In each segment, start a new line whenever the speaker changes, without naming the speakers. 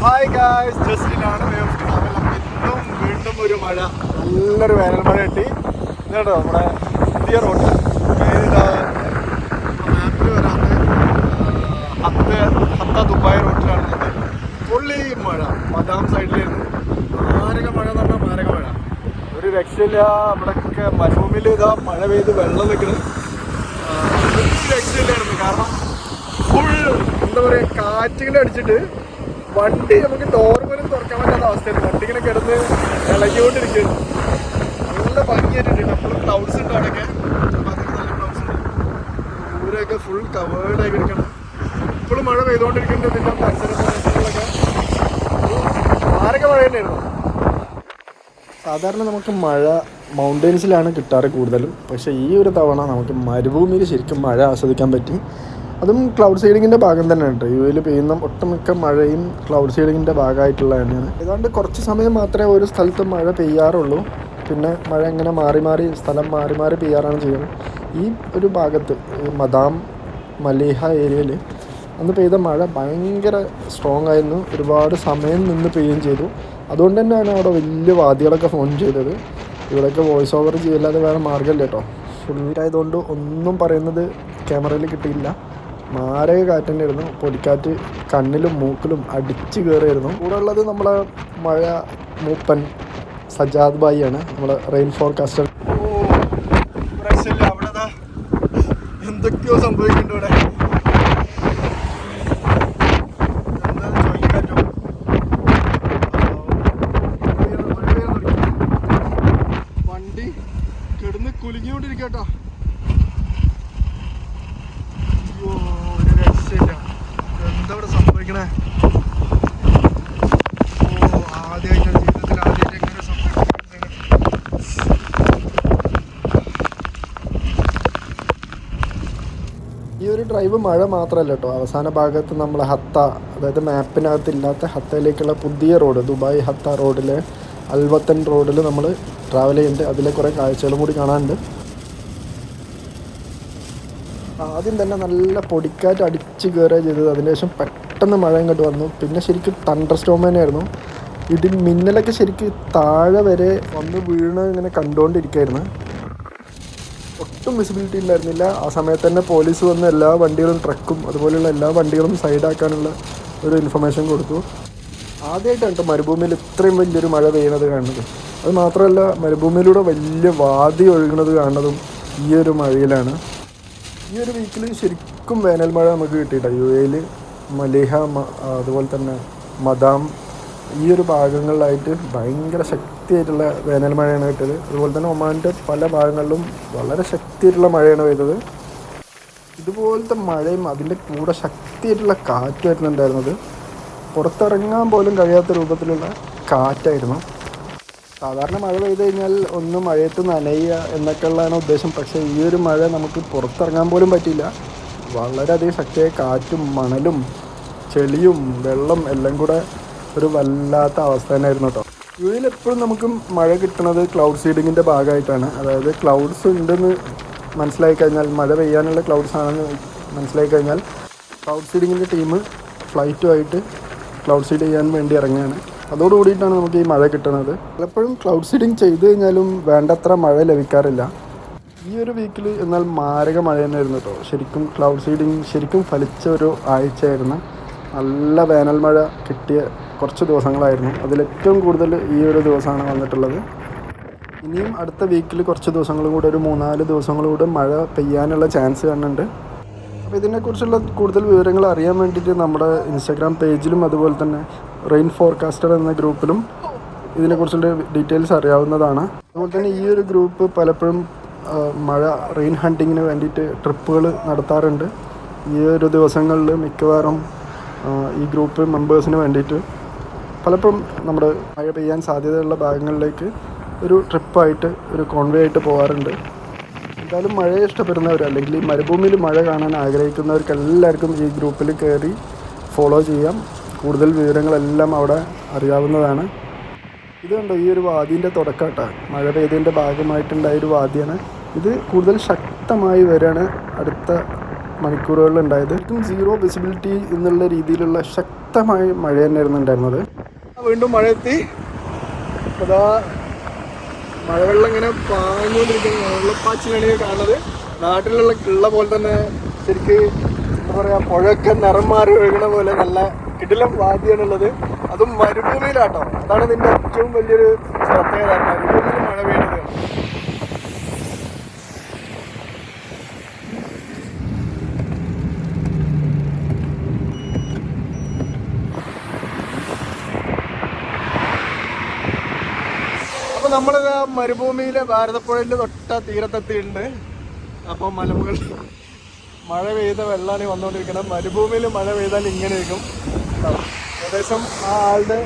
Hi guys, ജസ്റ്റിനാണ്. വീണ്ടും ഒരു മഴ, നല്ലൊരു വേനൽ മഴ കിട്ടി. ഇതുണ്ടോ നമ്മുടെ പുതിയ റോഡ് മാപ്പിൽ വരാണ്ട് ഹത്ത ദുബായ് റോഡിലാണ് ഫുള്ളി മഴ. മദാം സൈഡിലായിരുന്നു മാരക മഴ എന്ന് പറഞ്ഞാൽ മാരക മഴ, ഒരു രക്ഷയില്ല. ഇവിടെയൊക്കെ മരുഭൂമിയിൽ ഇതാ മഴ പെയ്ത് വെള്ളം നിൽക്കുന്നത് ഒരു രക്ഷയില്ലായിരുന്നു. കാരണം ഫുൾ എന്താ പറയുക, കാറ്റിങ്ങനെ അടിച്ചിട്ട് വണ്ടി നമുക്ക് ഡോർ പോലും തുറക്കാൻ പറ്റാത്ത അവസ്ഥയായിരുന്നു. വണ്ടി ഇങ്ങനെ കിടന്ന് ഇളകിക്കൊണ്ടിരിക്കുന്നു. നല്ല ഭംഗിയായിട്ടുണ്ട്. നമ്മൾ ക്ലൗഡ്സ് ഉണ്ട് അവിടെയൊക്കെ, നല്ല ക്ലൗഡ്സ് ഉണ്ട്. ദൂരെയൊക്കെ ഫുൾ കവേർഡായി കിടക്കണം. ഇപ്പോഴും മഴ പെയ്തുകൊണ്ടിരിക്കുന്നുണ്ട്. പിന്നെ പരിസര പ്രദേശങ്ങളിലൊക്കെ ആരൊക്കെ മഴ തന്നെയായിരുന്നു. സാധാരണ നമുക്ക് മഴ മൗണ്ടെയ്ൻസിലാണ് കിട്ടാറ് കൂടുതലും. പക്ഷേ ഈ ഒരു തവണ നമുക്ക് മരുഭൂമിയിൽ ശരിക്കും മഴ ആസ്വദിക്കാൻ പറ്റി. അതും ക്ലൗഡ് സീഡിങ്ങിൻ്റെ ഭാഗം തന്നെയാണ് കേട്ടോ. യു എയിൽ പെയ്യുന്ന ഒട്ടുമിക്ക മഴയും ക്ലൗഡ് സീഡിങ്ങിൻ്റെ ഭാഗമായിട്ടുള്ള തന്നെയാണ്. ഏതാണ്ട് കുറച്ച് സമയം മാത്രമേ ഒരു സ്ഥലത്ത് മഴ പെയ്യാറുള്ളൂ. പിന്നെ മഴ ഇങ്ങനെ സ്ഥലം മാറി മാറി പെയ്യാറാണ് ചെയ്യുന്നത്. ഈ ഒരു ഭാഗത്ത് ഈ മദാം മലീഹ ഏരിയയിൽ അന്ന് പെയ്ത മഴ ഭയങ്കര സ്ട്രോങ് ആയിരുന്നു. ഒരുപാട് സമയം നിന്ന് പെയ്യുകയും ചെയ്തു. അതുകൊണ്ട് തന്നെയാണ് അവിടെ വലിയ വാദികളൊക്കെ ഫോൺ ചെയ്തത്. ഇവിടെയൊക്കെ വോയിസ് ഓവർ ചെയ്യല്ലാതെ വേറെ മാർഗ്ഗമില്ല കേട്ടോ. ഫുള്ളായതുകൊണ്ട് ഒന്നും പറയുന്നത് ക്യാമറയിൽ കിട്ടിയില്ല. മാരക കാറ്റ് തന്നെയായിരുന്നു. പൊടിക്കാറ്റ് കണ്ണിലും മൂക്കിലും അടിച്ച് കയറിയായിരുന്നു. കൂടെ ഉള്ളത് നമ്മളെ മഴ മൂപ്പൻ സജാദ് ഭായി ആണ്, നമ്മളെ റെയിൻ ഫോർകാസ്റ്റർ. അവിടെ എന്തൊക്കെയോ സംഭവിക്കുന്നുണ്ട് ഇവിടെ. വണ്ടി കിടന്ന് കുലുങ്ങിക്കൊണ്ടിരിക്കട്ടോ. ഒരു രക്ഷയില്ല. എന്താ ഇവിടെ സംഭവിക്കണേ? ആദ്യമായിട്ടാണ് ജീവിതത്തിൽ ആദ്യമായിട്ട് എങ്ങനെ സംഭവിക്കുന്നത്. ഈ ഒരു ഡ്രൈവ് മഴ മാത്രമല്ല കേട്ടോ. അവസാന ഭാഗത്ത് നമ്മൾ ഹത്ത, അതായത് മാപ്പിനകത്ത് ഇല്ലാത്ത ഹത്തയിലേക്കുള്ള പുതിയ റോഡ്, ദുബായ് ഹത്ത റോഡിലെ അൽവത്തൻ റോഡിൽ നമ്മൾ ട്രാവൽ ചെയ്യുന്നുണ്ട്. അതിലെ കുറേ കാഴ്ചകളും കൂടി കാണാനുണ്ട്. ആദ്യം തന്നെ നല്ല പൊടിക്കാറ്റ് അടിച്ച് കയറുക ചെയ്തത്. അതിനുശേഷം പെട്ടെന്ന് മഴ ഇങ്ങോട്ട് വന്നു. പിന്നെ ശരിക്കും തണ്ടർ സ്റ്റോം തന്നെയായിരുന്നു. ഇടിൽ മിന്നലൊക്കെ ശരിക്കും താഴെ വരെ വന്ന് വീണ് ഇങ്ങനെ കണ്ടുകൊണ്ടിരിക്കുകയായിരുന്നു. ഒട്ടും വിസിബിലിറ്റി ഉണ്ടായിരുന്നില്ല. ആ സമയത്ത് തന്നെ പോലീസ് വന്ന് എല്ലാ വണ്ടികളും, ട്രക്കും അതുപോലെയുള്ള എല്ലാ വണ്ടികളും സൈഡാക്കാനുള്ള ഒരു ഇൻഫർമേഷൻ കൊടുത്തു. ആദ്യമായിട്ടാണ് കേട്ടോ മരുഭൂമിയിൽ ഇത്രയും വലിയൊരു മഴ പെയ്യുന്നത് കാണുന്നത്. അത് മാത്രമല്ല, മരുഭൂമിയിലൂടെ വലിയ വാതി ഒഴുകുന്നത് കാണുന്നതും ഈ ഒരു മഴയിലാണ്. ഈ ഒരു വീക്കിൽ ശരിക്കും വേനൽ മഴ നമുക്ക് കിട്ടിയിട്ടാണ്. യു എയിൽ മലീഹ, അതുപോലെ തന്നെ മദാം, ഈ ഒരു ഭാഗങ്ങളിലായിട്ട് ഭയങ്കര ശക്തിയായിട്ടുള്ള വേനൽ മഴയാണ് കിട്ടിയത്. അതുപോലെ തന്നെ ഒമാൻ്റെ പല ഭാഗങ്ങളിലും വളരെ ശക്തിയായിട്ടുള്ള മഴയാണ് പെയ്തത്. ഇതുപോലത്തെ മഴയും അതിൻ്റെ കൂടെ ശക്തിയായിട്ടുള്ള കാറ്റുമായിരുന്നു ഉണ്ടായിരുന്നത്. പുറത്തിറങ്ങാൻ പോലും കഴിയാത്ത രൂപത്തിലുള്ള കാറ്റായിരുന്നു. സാധാരണ മഴ പെയ്ത് കഴിഞ്ഞാൽ ഒന്ന് മഴയത്ത് നനയുക എന്നൊക്കെയുള്ളതാണ് ഉദ്ദേശം. പക്ഷേ ഈ ഒരു മഴ നമുക്ക് പുറത്തിറങ്ങാൻ പോലും പറ്റില്ല. വളരെയധികം ശക്തിയായ കാറ്റും മണലും ചെളിയും വെള്ളം എല്ലാം കൂടെ ഒരു വല്ലാത്ത അവസ്ഥ തന്നെയായിരുന്നു കേട്ടോ. യു എയിൽ എപ്പോഴും നമുക്ക് മഴ കിട്ടുന്നത് ക്ലൗഡ് സീഡിങ്ങിൻ്റെ ഭാഗമായിട്ടാണ്. അതായത് ക്ലൗഡ്സ് ഉണ്ടെന്ന് മനസ്സിലാക്കി കഴിഞ്ഞാൽ, മഴ പെയ്യാനുള്ള ക്ലൗഡ്സ് ആണെന്ന് മനസ്സിലാക്കി കഴിഞ്ഞാൽ ക്ലൗഡ് സീഡിങ്ങിൻ്റെ ടീം ഫ്ലൈറ്റുമായിട്ട് ക്ലൗഡ് സീഡ് ചെയ്യാൻ വേണ്ടി ഇറങ്ങുകയാണ്. അതോടുകൂടിയിട്ടാണ് നമുക്ക് ഈ മഴ കിട്ടുന്നത്. പലപ്പോഴും ക്ലൗഡ് സീഡിങ് ചെയ്ത് കഴിഞ്ഞാലും വേണ്ടത്ര മഴ ലഭിക്കാറില്ല. ഈ ഒരു വീക്കിൽ എന്നാൽ മാരക മഴ തന്നെയായിരുന്നു കേട്ടോ. ശരിക്കും ക്ലൗഡ് സീഡിങ് ശരിക്കും ഫലിച്ച ഒരു ആഴ്ചയായിരുന്നു. നല്ല വേനൽ മഴ കിട്ടിയ കുറച്ച് ദിവസങ്ങളായിരുന്നു. അതിലേറ്റവും കൂടുതൽ ഈ ഒരു ദിവസമാണ് വന്നിട്ടുള്ളത്. ഇനിയും അടുത്ത വീക്കിൽ കുറച്ച് ദിവസങ്ങളും കൂടെ, ഒരു 3-4 ദിവസങ്ങളും കൂടെ മഴ പെയ്യാനുള്ള ചാൻസ് കാണുന്നുണ്ട്. അപ്പോൾ ഇതിനെക്കുറിച്ചുള്ള കൂടുതൽ വിവരങ്ങൾ അറിയാൻ വേണ്ടിയിട്ട് നമ്മുടെ ഇൻസ്റ്റാഗ്രാം പേജിലും അതുപോലെ തന്നെ റെയിൻ ഫോർകാസ്റ്റർ എന്ന ഗ്രൂപ്പിലും ഇതിനെക്കുറിച്ചുള്ള ഡീറ്റെയിൽസ് അറിയാവുന്നതാണ്. അതുപോലെ തന്നെ ഈ ഒരു ഗ്രൂപ്പ് പലപ്പോഴും മഴ റെയിൻ ഹണ്ടിങ്ങിന് വേണ്ടിയിട്ട് ട്രിപ്പുകൾ നടത്താറുണ്ട്. ഈ ഒരു ദിവസങ്ങളിൽ മിക്കവാറും ഈ ഗ്രൂപ്പ് മെമ്പേഴ്സിന് വേണ്ടിയിട്ട് പലപ്പോഴും നമ്മുടെ മഴ പെയ്യാൻ സാധ്യതയുള്ള ഭാഗങ്ങളിലേക്ക് ഒരു ട്രിപ്പായിട്ട്, ഒരു കോൺവേ ആയിട്ട് പോകാറുണ്ട്. എന്തായാലും മഴയെ ഇഷ്ടപ്പെടുന്നവർ അല്ലെങ്കിൽ ഈ മരുഭൂമിയിൽ മഴ കാണാൻ ആഗ്രഹിക്കുന്നവർക്ക് എല്ലാവർക്കും ഈ ഗ്രൂപ്പിൽ കയറി ഫോളോ ചെയ്യാം. കൂടുതൽ വിവരങ്ങളെല്ലാം അവിടെ അറിയാവുന്നതാണ്. ഇത് കണ്ടോ, ഈ ഒരു വാദിൻ്റെ തുടക്കമാട്ടോ, മഴ പെയ്തതിൻ്റെ ഭാഗമായിട്ടുണ്ടായൊരു വാദിയാണ് ഇത്. കൂടുതൽ ശക്തമായി വരാണ് അടുത്ത മണിക്കൂറുകളിലുണ്ടായത്. സീറോ വിസിബിലിറ്റി എന്നുള്ള രീതിയിലുള്ള ശക്തമായ മഴ തന്നെയായിരുന്നു ഉണ്ടായിരുന്നത്. വീണ്ടും മഴ എത്തി. അതാ മഴവെള്ളം ഇങ്ങനെ പാഞ്ഞുകൊണ്ടിരിക്കുന്ന വെള്ളപ്പാച്ചിലാണ് കാണുന്നത്. നാട്ടിലുള്ള ഉള്ള പോലെ തന്നെ ശരിക്ക് എന്താ പറയുക, പുഴയൊക്കെ നിറം മാറി ഒഴുകണ പോലെ നല്ല കിടിലം വാദിയാണുള്ളത്. അതും മരുഭൂമിയിലാട്ടോ. അതാണ് ഇതിൻ്റെ ഏറ്റവും വലിയൊരു പ്രത്യേകത. മരുഭൂമിയിൽ മഴ പെയ്യുന്നത്. അപ്പോൾ നമ്മളിത് മരുഭൂമിയിലെ ഭാരതപ്പുഴൻ്റെ തൊട്ട തീരത്തെത്തിയിട്ടുണ്ട്. അപ്പോൾ മലമുകളിൽ മഴ പെയ്ത വെള്ളമാണ് വന്നുകൊണ്ടിരിക്കുന്നത്. മരുഭൂമിയിൽ മഴ പെയ്താൽ ഇങ്ങനെ ഇരിക്കും. ഏകദേശം ആ ആളുടെ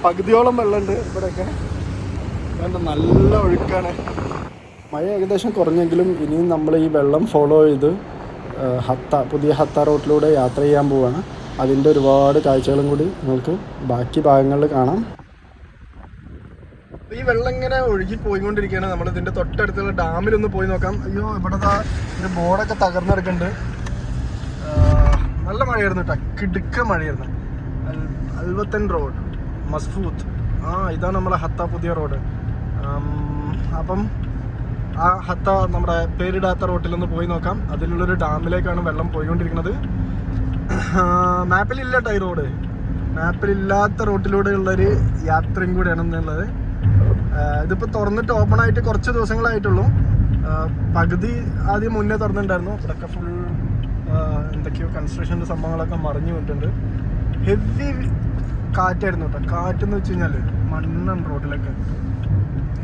പകുതിയോളം വെള്ളമുണ്ട് ഇവിടെയൊക്കെ. നല്ല ഒഴുക്കാണ്. മഴ ഏകദേശം കുറഞ്ഞെങ്കിലും ഇനിയും നമ്മൾ ഈ വെള്ളം ഫോളോ ചെയ്ത് പുതിയ ഹത്ത റോട്ടിലൂടെ യാത്ര ചെയ്യാൻ പോവുകയാണ്. അതിൻ്റെ ഒരുപാട് കാഴ്ചകളും കൂടി നിങ്ങൾക്ക് ബാക്കി ഭാഗങ്ങളിൽ കാണാം. ഈ വെള്ളം ഇങ്ങനെ ഒഴുകി പോയിക്കൊണ്ടിരിക്കുകയാണ്. നമ്മൾ ഇതിൻ്റെ തൊട്ടടുത്തുള്ള ഡാമിലൊന്ന് പോയി നോക്കാം. അയ്യോ, ഇവിടെ ഒരു ബോർഡൊക്കെ തകർന്നെടുക്കുന്നുണ്ട്. നല്ല മഴയായിരുന്നു കേട്ടോ, കിടുക്ക മഴയായിരുന്നു. അൽവത്തൻ റോഡ്, മസ്ഫൂത്ത്. ഇതാണ് നമ്മളെ ഹത്ത പുതിയ റോഡ്. അപ്പം ആ ഹത്ത നമ്മുടെ പേരിടാത്ത റോട്ടിലൊന്ന് പോയി നോക്കാം. അതിലുള്ളൊരു ഡാമിലേക്കാണ് വെള്ളം പോയിക്കൊണ്ടിരിക്കുന്നത്. മാപ്പിലില്ല കേട്ടോ ഈ റോഡ്. മാപ്പിലില്ലാത്ത റോട്ടിലൂടെ ഉള്ളൊരു യാത്രയും കൂടെയാണെന്നുള്ളത്. ഇതിപ്പോൾ തുറന്നിട്ട് ഓപ്പൺ ആയിട്ട് കുറച്ച് ദിവസങ്ങളായിട്ടുള്ളൂ. പകുതി ആദ്യം മുന്നേ തുറന്നിട്ടുണ്ടായിരുന്നു. ഇവിടെയൊക്കെ ഫുൾ എന്തൊക്കെയോ കൺസ്ട്രക്ഷൻ്റെ സംഭവങ്ങളൊക്കെ മറിഞ്ഞു വിട്ടിട്ടുണ്ട്. ഹെവി കാറ്റായിരുന്നു കേട്ടോ. കാറ്റെന്ന് വെച്ച് കഴിഞ്ഞാൽ മണ്ണാണ് റോഡിലൊക്കെ.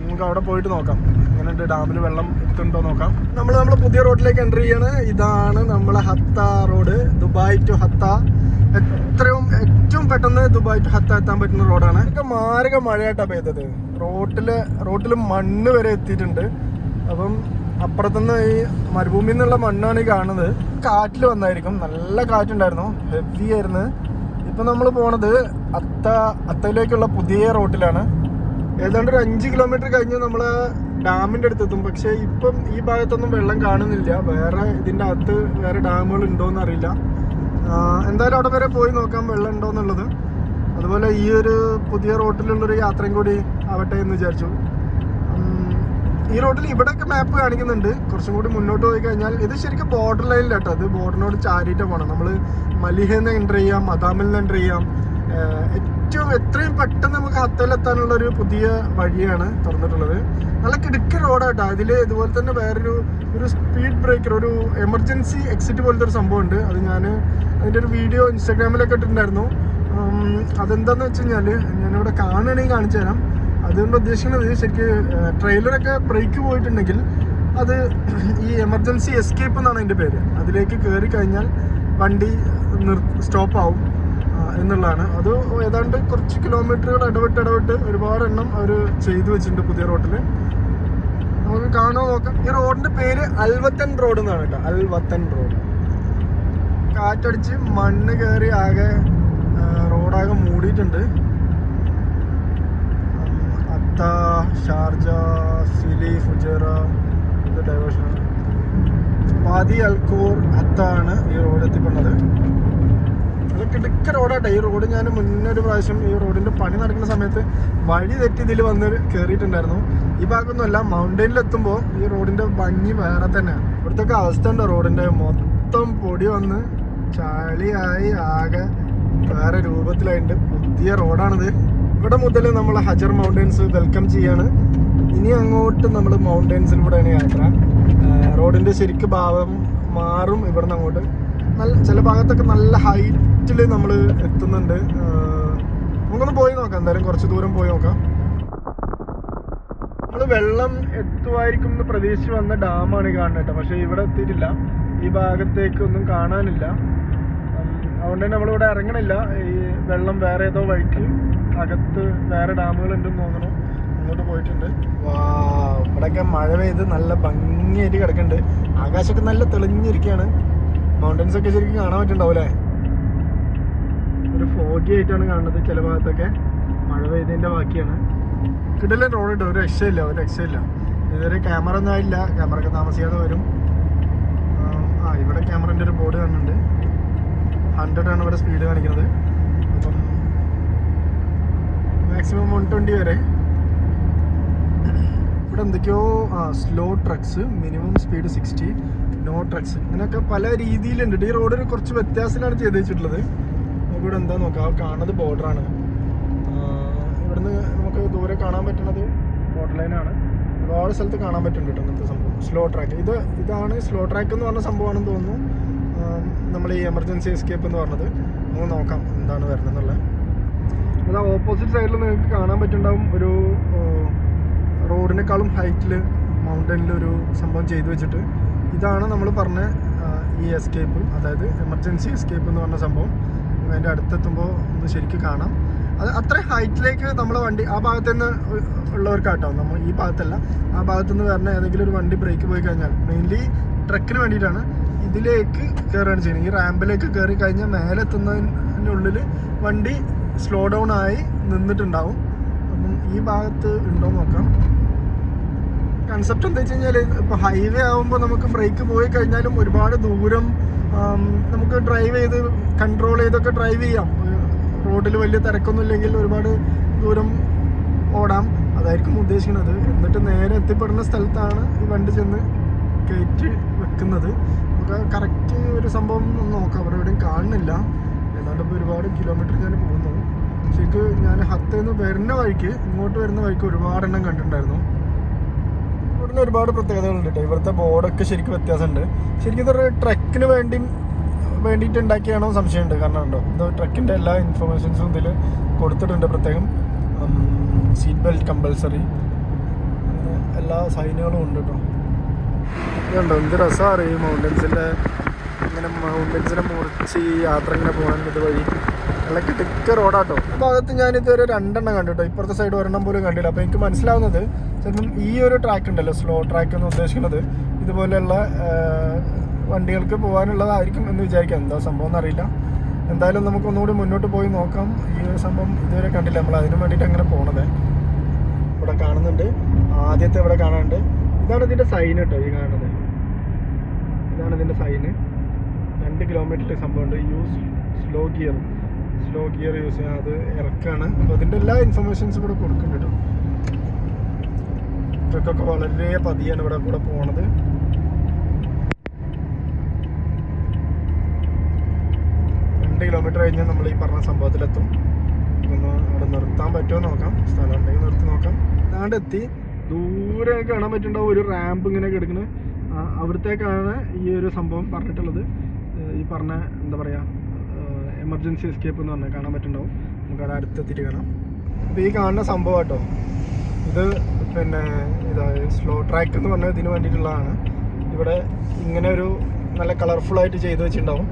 നമുക്ക് അവിടെ പോയിട്ട് നോക്കാം എങ്ങനെയുണ്ട്, ഡാമിൽ വെള്ളം എത്തുന്നുണ്ടോ നോക്കാം. നമ്മൾ പുതിയ റോഡിലേക്ക് എൻ്റർ ചെയ്യാണ്. ഇതാണ് നമ്മളെ ഹത്ത റോഡ്, ദുബായ് ടു ഹത്ത. ഏറ്റവും പെട്ടെന്ന് ദുബായ് ടു ഹത്ത എത്താൻ പറ്റുന്ന റോഡാണ്. ഇതൊക്കെ മാരക മഴയായിട്ടാണ് പെയ്തത്. റോട്ടിൽ മണ്ണ് വരെ എത്തിയിട്ടുണ്ട്. അപ്പം അപ്പുറത്തുനിന്ന് ഈ മരുഭൂമിയിൽ നിന്നുള്ള മണ്ണാണ് ഈ കാണുന്നത്. കാറ്റിൽ വന്നായിരിക്കും. നല്ല കാറ്റുണ്ടായിരുന്നു, ഹെവി ആയിരുന്നു. ഇപ്പം നമ്മൾ പോണത് അത്തയിലേക്കുള്ള പുതിയ റോട്ടിലാണ്. ഏതാണ്ട് ഒരു 5 കിലോമീറ്റർ കഴിഞ്ഞ് നമ്മൾ ഡാമിൻ്റെ അടുത്തെത്തും. പക്ഷേ ഇപ്പം ഈ ഭാഗത്തൊന്നും വെള്ളം കാണുന്നില്ല. വേറെ ഇതിൻ്റെ അകത്ത് വേറെ ഡാമുകൾ ഉണ്ടോയെന്ന് അറിയില്ല. എന്തായാലും അവിടെ വരെ പോയി നോക്കാം വെള്ളം ഉണ്ടോ എന്നുള്ളത്. അതുപോലെ ഈ ഒരു പുതിയ റോട്ടിലുള്ളൊരു യാത്രയും കൂടി ആവട്ടെ എന്ന് വിചാരിച്ചു. ഈ റോഡിൽ ഇവിടെയൊക്കെ മാപ്പ് കാണിക്കുന്നുണ്ട്. കുറച്ചും കൂടി മുന്നോട്ട് പോയി കഴിഞ്ഞാൽ ഇത് ശരിക്കും ബോർഡർ ലൈനിലാട്ടോ. അത് ബോർഡറിനോട് ചാരിയിട്ട് പോകണം. നമ്മൾ മലിഹയിൽ നിന്ന് എൻ്റർ ചെയ്യാം, മദാമിൽ നിന്ന് എൻ്റർ ചെയ്യാം. എത്രയും പെട്ടെന്ന് നമുക്ക് ഹത്തയിലെത്താനുള്ള ഒരു പുതിയ വഴിയാണ് തുറന്നിട്ടുള്ളത്. നല്ല കിടുക്ക റോഡാട്ടോ. അതിൽ ഇതുപോലെ തന്നെ ഒരു സ്പീഡ് ബ്രേക്കർ, ഒരു എമർജൻസി എക്സിറ്റ് പോലത്തെ ഒരു സംഭവം ഉണ്ട്. അത് ഞാൻ അതിൻ്റെ ഒരു വീഡിയോ ഇൻസ്റ്റാഗ്രാമിലൊക്കെ ഇട്ടിട്ടുണ്ടായിരുന്നു. അതെന്താണെന്ന് വെച്ച് കഴിഞ്ഞാൽ ഞാനിവിടെ കാണുകയാണെങ്കിൽ കാണിച്ചു തരാം. അതുകൊണ്ട് ഉദ്ദേശിക്കുന്നത് ശരിക്കും ട്രെയിലറൊക്കെ ബ്രേക്ക് പോയിട്ടുണ്ടെങ്കിൽ അത് ഈ എമർജൻസി എസ്കേപ്പ് എന്നാണ് അതിൻ്റെ പേര്. അതിലേക്ക് കയറി കഴിഞ്ഞാൽ വണ്ടി സ്റ്റോപ്പ് ആവും എന്നുള്ളതാണ്. അത് ഏതാണ്ട് കുറച്ച് കിലോമീറ്ററുകൾ ഇടവിട്ട് ഒരുപാട് എണ്ണം അവർ ചെയ്തു വെച്ചിട്ടുണ്ട് പുതിയ റോഡിൽ. നമുക്ക് കാണാൻ നോക്കാം. ഈ റോഡിൻ്റെ പേര് അൽവത്തൻ റോഡ് എന്നാണ് കേട്ടോ. അൽവത്തൻ റോഡ്. കാറ്റടിച്ച് മണ്ണ് കയറി ആകെ റോഡാകെ മൂടിയിട്ടുണ്ട്. അത്ത, ഷാർജ, സിലി, ഫുജറ, ഇത് ഡൈവേർഷനാണ്. വാദി അൽഖൂർ ഹത്ത ആണ് ഈ റോഡ് എത്തിപ്പെടുന്നത്. അത് കിടുക്ക റോഡാട്ടെ. ഈ റോഡ് ഞാൻ മുന്നൊരു പ്രാവശ്യം ഈ റോഡിൻ്റെ പണി നടക്കുന്ന സമയത്ത് വഴി തെറ്റി ഇതിൽ വന്ന് കയറിയിട്ടുണ്ടായിരുന്നു. ഈ ഭാഗമൊന്നുമല്ല, മൗണ്ടൈനിലെത്തുമ്പോൾ ഈ റോഡിൻ്റെ ഭംഗി വേറെ തന്നെയാണ്. ഇവിടുത്തെ അവസ്ഥ ഉണ്ടോ, റോഡിൻ്റെ മൊത്തം പൊടി വന്ന് ചളിയായി ആകെ വേറെ രൂപത്തിലായിട്ട്. പുതിയ റോഡാണിത്. ഇവിടെ മുതൽ നമ്മൾ ഹജർ മൗണ്ടൻസ് വെൽക്കം ചെയ്യാണ്. ഇനി അങ്ങോട്ട് നമ്മൾ മൗണ്ടൻസിലൂടെയാണ് യാത്ര. റോഡിൻ്റെ ശരിക്കും ഭാവം മാറും ഇവിടുന്ന് അങ്ങോട്ട്. ചില ഭാഗത്തൊക്കെ നല്ല ഹൈറ്റിൽ നമ്മൾ എത്തുന്നുണ്ട്. നമുക്കൊന്ന് പോയി നോക്കാം. എന്തായാലും കുറച്ച് ദൂരം പോയി നോക്കാം. നമ്മൾ വെള്ളം എത്തുമായിരിക്കും എന്ന് പ്രതീക്ഷിച്ച് വന്ന ഡാമാണ് ഈ കാണുന്നത് കേട്ടോ. പക്ഷേ ഇവിടെ എത്തിയിട്ടില്ല. ഈ ഭാഗത്തേക്കൊന്നും കാണാനില്ല. അതുകൊണ്ട് തന്നെ നമ്മളിവിടെ ഇറങ്ങണില്ല. ഈ വെള്ളം വേറെ ഏതോ വഴിക്ക് അകത്ത് വേറെ ഡാമുകൾ ഉണ്ടെന്ന് തോന്നുന്നു. അങ്ങോട്ട് പോയിട്ടുണ്ട്. വാ, ഇവിടെയൊക്കെ മഴ പെയ്ത് നല്ല ഭംഗിയായിട്ട് കിടക്കുന്നുണ്ട്. ആകാശമൊക്കെ നല്ല തെളിഞ്ഞിരിക്കുകയാണ്. മൗണ്ടൻസ് ഒക്കെ ശരിക്കും കാണാൻ പറ്റുന്നുണ്ടാവും അല്ലേ? ഒരു ഫോഗി ആയിട്ടാണ് കാണുന്നത് ചില ഭാഗത്തൊക്കെ. മഴ പെയ്തതിൻ്റെ ബാക്കിയാണ്. കിടല റോഡ്, ഒരു രക്ഷയില്ല. ഇതുവരെ ക്യാമറ ഒന്നും ആയില്ല. ക്യാമറ ഒക്കെ താമസിയാതെ വരും. ഇവിടെ ക്യാമറൻ്റെ ഒരു ബോർഡ് കാണുന്നുണ്ട്. 100 ആണ് ഇവിടെ സ്പീഡ് കാണിക്കുന്നത്. അപ്പം മാക്സിമം 120 വരെ. ഇവിടെ എന്തൊക്കെയോ slow trucks, minimum speed 60, no trucks, ഇങ്ങനെയൊക്കെ പല രീതിയിലുണ്ട്. ഈ റോഡ് കുറച്ച് വ്യത്യാസത്തിലാണ് ചെയ്ത് വെച്ചിട്ടുള്ളത്. നമുക്കിവിടെ എന്താ നോക്കാം. കാണുന്നത് ബോർഡറാണ്. ഇവിടുന്ന് നമുക്ക് ദൂരെ കാണാൻ പറ്റുന്നത് ബോർഡർ ലൈനാണ്. ഒരുപാട് സ്ഥലത്ത് കാണാൻ പറ്റുന്നുണ്ട് കേട്ടോ ഇങ്ങനത്തെ സംഭവം. സ്ലോ ട്രാക്ക് ഇതാണ് സ്ലോ ട്രാക്ക് എന്ന് പറഞ്ഞ സംഭവമാണെന്ന് തോന്നുന്നു. നമ്മൾ ഈ എമർജൻസി എസ്കേപ്പ് എന്ന് പറഞ്ഞത്. നമുക്ക് നോക്കാം എന്താണ് വരുന്നതെന്നുള്ളത്. അത് ഓപ്പോസിറ്റ് സൈഡിൽ നിങ്ങൾക്ക് കാണാൻ പറ്റുന്നുണ്ടാവും. ഒരു റോഡിനേക്കാളും ഹൈറ്റിൽ മൗണ്ടനിലൊരു സംഭവം ചെയ്തു വെച്ചിട്ട്, ഇതാണ് നമ്മൾ പറഞ്ഞ ഈ എസ്കേപ്പ്, അതായത് എമർജൻസി എസ്കേപ്പ് എന്ന് പറഞ്ഞ സംഭവം. അതിൻ്റെ അടുത്തെത്തുമ്പോൾ ഒന്ന് ശരിക്കും കാണാം. അത് അത്ര ഹൈറ്റിലേക്ക് നമ്മളെ വണ്ടി ആ ഭാഗത്തു നിന്ന് ഉള്ളവർക്കാട്ടോ, നമ്മൾ ഈ ഭാഗത്തല്ല, ആ ഭാഗത്തുനിന്ന് വരുന്ന ഏതെങ്കിലും ഒരു വണ്ടി ബ്രേക്ക് പോയി കഴിഞ്ഞാൽ, മെയിൻലി ട്രക്കിന് വേണ്ടിയിട്ടാണ്, ഇതിലേക്ക് കയറുകയാണ് ചെയ്യുന്നത്. ഈ റാമ്പിലേക്ക് കയറി കഴിഞ്ഞാൽ മേലെത്തുന്നതിനുള്ളിൽ വണ്ടി സ്ലോ ഡൗൺ ആയി നിന്നിട്ടുണ്ടാവും. അപ്പം ഈ ഭാഗത്ത് ഉണ്ടോ നോക്കാം. കൺസെപ്റ്റ് എന്താ വെച്ച് കഴിഞ്ഞാൽ, ഇപ്പോൾ ഹൈവേ ആകുമ്പോൾ നമുക്ക് ബ്രേക്ക് പോയി കഴിഞ്ഞാലും ഒരുപാട് ദൂരം നമുക്ക് ഡ്രൈവ് ചെയ്ത് കൺട്രോൾ ചെയ്തൊക്കെ ഡ്രൈവ് ചെയ്യാം. റോഡിൽ വലിയ തിരക്കൊന്നും ഇല്ലെങ്കിൽ ഒരുപാട് ദൂരം ഓടാം. അതായിരിക്കും ഉദ്ദേശിക്കുന്നത്. എന്നിട്ട് നേരെ എത്തിപ്പെടുന്ന സ്ഥലത്താണ് ഈ വണ്ടി ചെന്ന് കയറ്റി വെക്കുന്നത്. നമുക്ക് കറക്റ്റ് ഒരു സംഭവം നോക്കാം. അവിടെ എവിടെയും കാണുന്നില്ല. ഏതാണ്ട് ഇപ്പോൾ ഒരുപാട് കിലോമീറ്റർ ഞാൻ പോകുന്നു. ശരിക്കും ഞാൻ ഹത്തേന്ന് വരുന്ന വഴിക്ക്, ഇങ്ങോട്ട് വരുന്ന വഴിക്ക് ഒരുപാടെണ്ണം കണ്ടിട്ടുണ്ടായിരുന്നു. ഇവിടുന്ന് ഒരുപാട് പ്രത്യേകതകളുണ്ട് കേട്ടോ. ഇവിടുത്തെ ബോർഡൊക്കെ ശരിക്കും വ്യത്യാസമുണ്ട്. ശരിക്കും ഇതൊരു ട്രക്കിന് വേണ്ടിയിട്ട് ഉണ്ടാക്കിയാണോ സംശയമുണ്ട്. കാരണം ഉണ്ടോ, ഇത് ട്രക്കിൻ്റെ എല്ലാ ഇൻഫർമേഷൻസും ഇതിൽ കൊടുത്തിട്ടുണ്ട്. പ്രത്യേകം സീറ്റ് ബെൽറ്റ് കമ്പൽസറി, അങ്ങനെ എല്ലാ സൈനുകളും ഉണ്ട് കേട്ടോ. ഇതുണ്ടോ, എന്ത് രസമാണ് ഈ മൗണ്ടൻസിൻ്റെ മുറിച്ച് ഈ യാത്ര ഇങ്ങനെ പോകാൻ ഇതുവഴി. നല്ല കിടക്ക റോഡാട്ടോ. ഈ ഭാഗത്ത് ഞാനിതുവരെ 2 എണ്ണം കണ്ടിട്ടോ. ഇപ്പുറത്തെ സൈഡ് ഒരെണ്ണം പോലും കണ്ടില്ല. അപ്പോൾ എനിക്ക് മനസ്സിലാവുന്നത് ചിലപ്പം ഈ ഒരു ട്രാക്ക് ഉണ്ടല്ലോ, സ്ലോ ട്രാക്ക് എന്ന് ഉദ്ദേശിക്കുന്നത്, ഇതുപോലെയുള്ള വണ്ടികൾക്ക് പോകാനുള്ളതായിരിക്കും എന്ന് വിചാരിക്കാം. എന്താ സംഭവം എന്നറിയില്ല. എന്തായാലും നമുക്ക് ഒന്നുകൂടി മുന്നോട്ട് പോയി നോക്കാം. ഈ ഒരു സംഭവം ഇതുവരെ കണ്ടില്ല. നമ്മൾ അതിന് വേണ്ടിയിട്ട് അങ്ങനെ പോണത്. ഇവിടെ കാണുന്നുണ്ട്, ആദ്യത്തെ ഇവിടെ കാണാനുണ്ട്. ഇതാണ് ഇതിൻ്റെ സൈൻ കേട്ടോ. ഈ കാണുന്നത് ഇതാണ് ഇതിൻ്റെ സൈന്. 2 കിലോമീറ്ററിൽ സംഭവമുണ്ട്. യൂസ് സ്ലോ ഗിയർ യൂസ് ചെയ്യാം. അത് ഇറക്കാണ്. അപ്പോൾ അതിൻ്റെ എല്ലാ ഇൻഫർമേഷൻസും ഇവിടെ കൊടുക്കുന്നുണ്ട് കേട്ടോ. ട്രക്കൊക്കെ വളരെ പതിയാണ് ഇവിടെ കൂടെ പോണത്. കിലോമീറ്റർ കഴിഞ്ഞാൽ നമ്മൾ ഈ പറഞ്ഞ സംഭവത്തിലെത്തും. ഒന്ന് അവിടെ നിർത്താൻ പറ്റുമോ നോക്കാം. സ്ഥലം ഉണ്ടെങ്കിൽ നിർത്തി നോക്കാം. അതാണ്ട് എത്തി. ദൂരെ കാണാൻ പറ്റുന്നുണ്ടാവും ഒരു റാമ്പ് ഇങ്ങനെ കിടക്കുന്നത്. അവിടത്തേക്കാണ് ഈ ഒരു സംഭവം പറഞ്ഞിട്ടുള്ളത്. ഈ പറഞ്ഞ എന്താ പറയുക, എമർജൻസി എസ്കേപ്പ് എന്ന് പറഞ്ഞാൽ കാണാൻ പറ്റുന്നുണ്ടാവും. നമുക്കവിടെ അടുത്തെത്തിയിട്ട് കാണാം. അപ്പോൾ ഈ കാണുന്ന സംഭവം കേട്ടോ, ഇത് പിന്നെ ഇതാ സ്ലോ ട്രാക്ക് എന്ന് പറഞ്ഞാൽ ഇതിന് വേണ്ടിയിട്ടുള്ളതാണ്. ഇവിടെ ഇങ്ങനെ ഒരു നല്ല കളർഫുള്ളായിട്ട് ചെയ്ത് വെച്ചിട്ടുണ്ടാവും.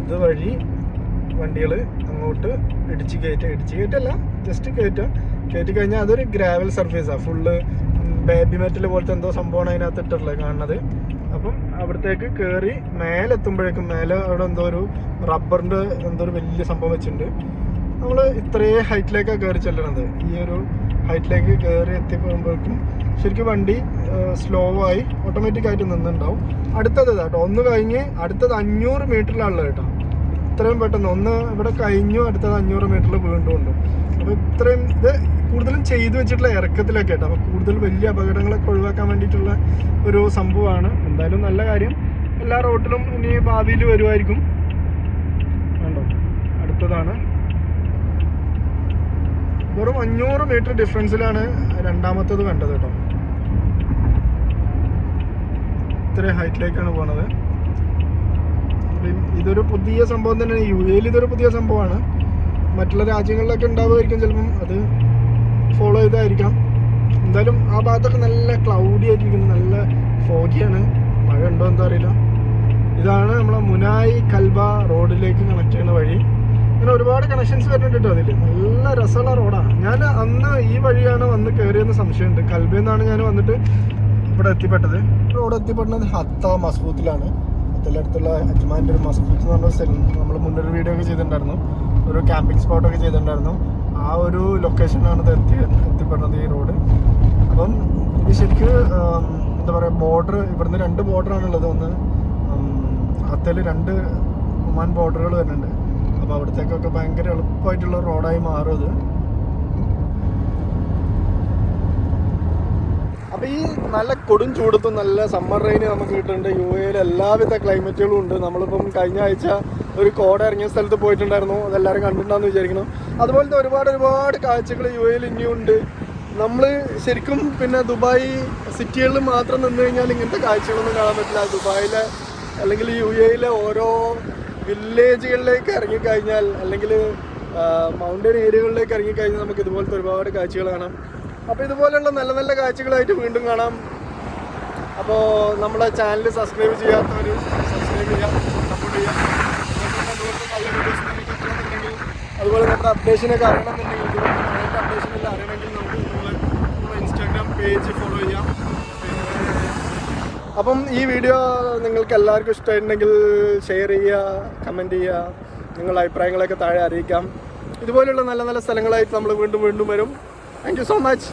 ഇതുവഴി വണ്ടികൾ അങ്ങോട്ട് ഇടിച്ച് കയറ്റല്ല, ജസ്റ്റ് കയറ്റി കഴിഞ്ഞാൽ അതൊരു ഗ്രാവൽ സർഫേസാണ്. ഫുള്ള് ബേബി മെറ്റൽ പോലത്തെ എന്തോ സംഭവമാണ് അതിനകത്ത് ഇട്ടിട്ടുള്ളത് കാണുന്നത്. അപ്പം അവിടത്തേക്ക് കയറി മേലെത്തുമ്പോഴേക്കും മേലെ അവിടെ എന്തോ ഒരു റബ്ബറിൻ്റെ എന്തോ ഒരു വലിയ സംഭവം വെച്ചിട്ടുണ്ട്. നമ്മൾ ഇത്രയും ഹൈറ്റിലേക്കാണ് കയറി ചെല്ലണത്. ഈ ഒരു ഹൈറ്റിലേക്ക് കയറി എത്തിപ്പോകുമ്പോഴേക്കും ശരിക്കും വണ്ടി സ്ലോ ആയി ഓട്ടോമാറ്റിക്കായിട്ട് നിന്നുണ്ടാവും. അടുത്തത് കേട്ടോ, ഒന്ന് കഴിഞ്ഞ് അടുത്തത് 500 മീറ്ററിലാണുള്ളത് കേട്ടോ. ഇത്രയും പെട്ടെന്ന് ഒന്ന് ഇവിടെ കഴിഞ്ഞു, അടുത്തത് 500 മീറ്ററിൽ വീണ്ടും ഉണ്ട്. അപ്പോൾ ഇത്രയും ഇത് കൂടുതലും ചെയ്തു വെച്ചിട്ടുള്ള ഇറക്കത്തിലൊക്കെ കേട്ടോ. അപ്പോൾ കൂടുതൽ വലിയ അപകടങ്ങളൊക്കെ ഒഴിവാക്കാൻ വേണ്ടിയിട്ടുള്ള ഒരു സംഭവമാണ്. എന്തായാലും നല്ല കാര്യം. എല്ലാ റോട്ടിലും ഇനി ഭാവിയിൽ വരുമായിരിക്കും. കണ്ടോ, അടുത്തതാണ്. വെറും 500 മീറ്റർ ഡിഫറൻസിലാണ് രണ്ടാമത്തേത് കണ്ടത് കേട്ടോ. ഇത്രയും ഹൈറ്റിലേക്കാണ് പോണത്. ഇതൊരു പുതിയ സംഭവം തന്നെ. UAE ഇതൊരു പുതിയ സംഭവമാണ്. മറ്റുള്ള രാജ്യങ്ങളിലൊക്കെ ഉണ്ടാവുമായിരിക്കും ചിലപ്പം, അത് ഫോളോ ചെയ്തായിരിക്കാം. എന്തായാലും ആ ഭാഗത്തൊക്കെ നല്ല ക്ലൗഡി ആയിട്ടിരിക്കുന്നു, നല്ല ഫോഗിയാണ്. മഴ ഉണ്ടോ എന്താ അറിയില്ല. ഇതാണ് നമ്മളെ മുനായി കൽബ റോഡിലേക്ക് കണക്ട് ചെയ്യുന്ന വഴി. ഇങ്ങനെ ഒരുപാട് കണക്ഷൻസ് വരുന്നുണ്ട് കേട്ടോ അതിൽ. നല്ല രസമുള്ള റോഡാണ്. ഞാൻ അന്ന് ഈ വഴിയാണ് വന്ന് കയറിയെന്ന് സംശയമുണ്ട്. കൽബയിൽ നിന്നാണ് ഞാൻ വന്നിട്ട് ഇവിടെ എത്തിപ്പെട്ടത്. റോഡ് എത്തിപ്പെടുന്നത് ഹത്ത മസ്ബൂത്തിലാണ്. ഹത്തയുടെ അടുത്തുള്ള അജ്മാൻ്റെ ഒരു മസ്ബൂത്ത് എന്ന് പറഞ്ഞ സ്ഥലം നമ്മൾ മുന്നൊരു വീഡിയോ ഒക്കെ ചെയ്തിട്ടുണ്ടായിരുന്നു, ഒരു ക്യാമ്പിംഗ് സ്പോട്ടൊക്കെ ചെയ്തിട്ടുണ്ടായിരുന്നു. ആ ഒരു ലൊക്കേഷനാണ് ഇത് എത്തിപ്പെടുന്നത് ഈ റോഡ്. അപ്പം ഇത് ശരിക്കും എന്താ പറയുക, ബോർഡർ ഇവിടുന്ന് 2 ബോർഡറാണുള്ളത്. ഒന്ന് ഹത്തയിൽ 2 ഒമാൻ ബോർഡറുകൾ വരുന്നുണ്ട്. അപ്പോൾ അവിടത്തേക്കൊക്കെ ഭയങ്കര എളുപ്പമായിട്ടുള്ള റോഡായി മാറും അത്. അപ്പോൾ ഈ നല്ല കൊടും ചൂടത്തും നല്ല സമ്മർ റെയിന് നമുക്ക് കിട്ടുന്നുണ്ട്. UAE എല്ലാവിധ ക്ലൈമറ്റുകളും ഉണ്ട്. നമ്മളിപ്പം കഴിഞ്ഞ ആഴ്ച ഒരു കോട ഇറങ്ങിയ സ്ഥലത്ത് പോയിട്ടുണ്ടായിരുന്നു, അതെല്ലാവരും കണ്ടിട്ടുണ്ടാകുമെന്ന് വിചാരിക്കുന്നു. അതുപോലത്തെ ഒരുപാട് കാഴ്ചകൾ UAE ഇനിയുണ്ട്. നമ്മൾ ശരിക്കും പിന്നെ ദുബായ് സിറ്റികളിൽ മാത്രം നിന്ന് കഴിഞ്ഞാൽ ഇങ്ങനത്തെ കാഴ്ചകളൊന്നും കാണാൻ പറ്റില്ല. ദുബായിലെ അല്ലെങ്കിൽ UAE ഓരോ വില്ലേജുകളിലേക്ക് ഇറങ്ങിക്കഴിഞ്ഞാൽ, അല്ലെങ്കിൽ മൗണ്ടൻ ഏരിയകളിലേക്ക് ഇറങ്ങിക്കഴിഞ്ഞാൽ നമുക്ക് ഇതുപോലത്തെ ഒരുപാട് കാഴ്ചകൾ കാണാം. അപ്പോൾ ഇതുപോലെയുള്ള നല്ല നല്ല കാഴ്ചകളായിട്ട് വീണ്ടും കാണാം. അപ്പോൾ നമ്മുടെ ചാനൽ സബ്സ്ക്രൈബ് ചെയ്യാത്തവർ സബ്സ്ക്രൈബ് ചെയ്യാം, സപ്പോർട്ട് ചെയ്യാം. അതുപോലത്തെ നല്ല വീഡിയോസ് നിങ്ങൾക്ക് കിട്ടണമെന്നുണ്ടെങ്കിൽ, അതുപോലെ നമ്മുടെ അപ്ഡേഷനൊക്കെ അറിയണമെന്നുണ്ടെങ്കിൽ, ഇതുപോലത്തെ അപ്ഡേഷനെല്ലാം അറിയണമെങ്കിൽ നമുക്ക് നമ്മുടെ ഇൻസ്റ്റാഗ്രാം പേജ് ഫോളോ ചെയ്യാം. അപ്പം ഈ വീഡിയോ നിങ്ങൾക്ക് എല്ലാവർക്കും ഇഷ്ടമായിട്ടുണ്ടെങ്കിൽ ഷെയർ ചെയ്യുക, കമൻറ്റ് ചെയ്യുക, നിങ്ങളുടെ അഭിപ്രായങ്ങളൊക്കെ താഴെ അറിയിക്കാം. ഇതുപോലെയുള്ള നല്ല നല്ല സ്ഥലങ്ങളായിട്ട് നമ്മൾ വീണ്ടും വരും. Thank you so much.